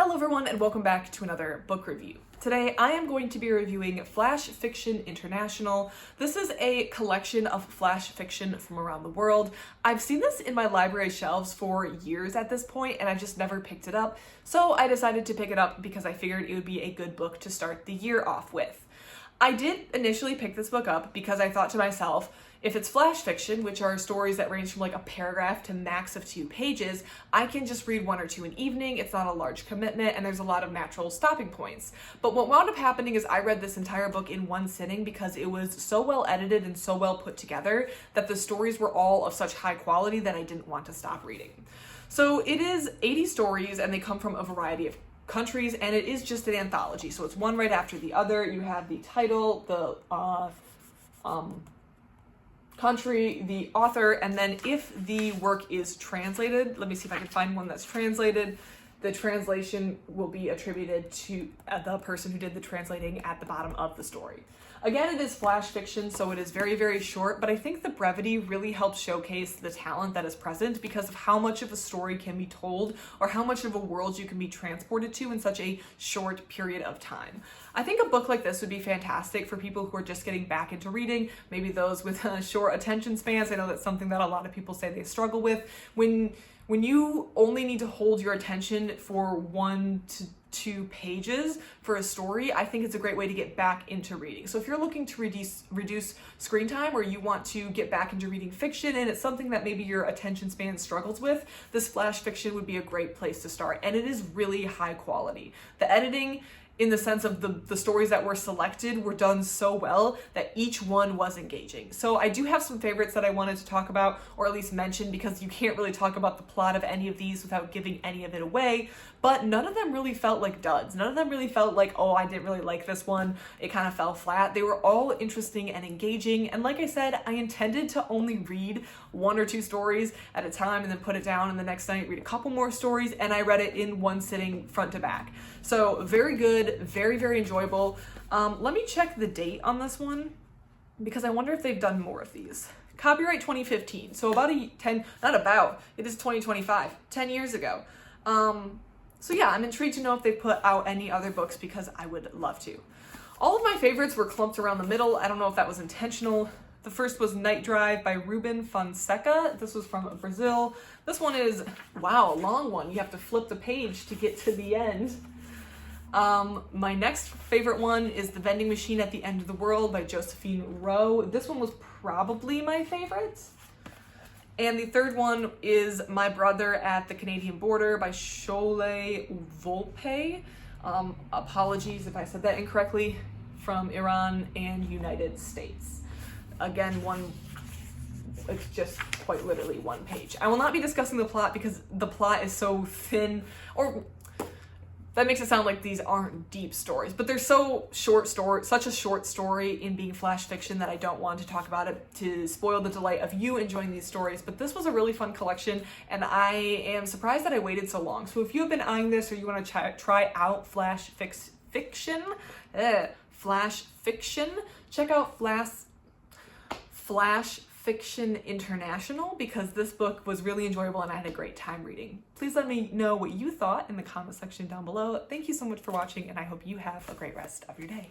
Hello everyone and welcome back to another book review. Today I am going to be reviewing Flash Fiction International. This is a collection of flash fiction from around the world. I've seen this in my library shelves for years at this point and I just never picked it up. So I decided to pick it up because I figured it would be a good book to start the year off with. I did initially pick this book up because I thought to myself, if it's flash fiction, which are stories that range from like a paragraph to max of 2 pages, I can just read 1 or 2 an evening. It's not a large commitment and there's a lot of natural stopping points. But what wound up happening is I read this entire book in one sitting because it was so well edited and so well put together that the stories were all of such high quality that I didn't want to stop reading. So it is 80 stories and they come from a variety of countries, and it is just an anthology, so it's one right after the other. You have the title, the country, the author, and then if the work is translated, let me see if I can find one that's translated, the translation will be attributed to the person who did the translating at the bottom of the story. Again, it is flash fiction, so it is very, very short, but I think the brevity really helps showcase the talent that is present because of how much of a story can be told or how much of a world you can be transported to in such a short period of time. I think a book like this would be fantastic for people who are just getting back into reading, maybe those with short attention spans. I know that's something that a lot of people say they struggle with. When you only need to hold your attention for 1 to 2 pages for a story, I think it's a great way to get back into reading. So if you're looking to reduce screen time, or you want to get back into reading fiction and it's something that maybe your attention span struggles with, this flash fiction would be a great place to start. And it is really high quality. The editing, in the sense of the stories that were selected, were done so well that each one was engaging. So I do have some favorites that I wanted to talk about, or at least mention, because you can't really talk about the plot of any of these without giving any of it away, but none of them really felt like duds. None of them really felt like, oh, I didn't really like this one, it kind of fell flat. They were all interesting and engaging, and like I said, I intended to only read 1 or 2 stories at a time and then put it down, and the next night read a couple more stories, and I read it in one sitting front to back. So very good, very, very enjoyable. Let me check the date on this one because I wonder if they've done more of these. Copyright 2015, so it is 2025, 10 years ago. So yeah, I'm intrigued to know if they put out any other books because I would love to. All of my favorites were clumped around the middle. I don't know if that was intentional. The first was Night Drive by Ruben Fonseca. This was from Brazil. This one is, wow, a long one. You have to flip the page to get to the end. My next favorite one is The Vending Machine at the End of the World by Josephine Rowe. This one was probably my favorite. And the third one is My Brother at the Canadian Border by Sholeh Volpe. Apologies if I said that incorrectly, from Iran and United States. Again, it's just quite literally 1 page. I will not be discussing the plot because the plot is so thin, or that makes it sound like these aren't deep stories, but they're so such a short story in being flash fiction that I don't want to talk about it to spoil the delight of you enjoying these stories. But this was a really fun collection and I am surprised that I waited so long. So if you have been eyeing this or you want to try out flash fiction, check out Flash Fiction International because this book was really enjoyable and I had a great time reading. Please let me know what you thought in the comment section down below. Thank you so much for watching and I hope you have a great rest of your day.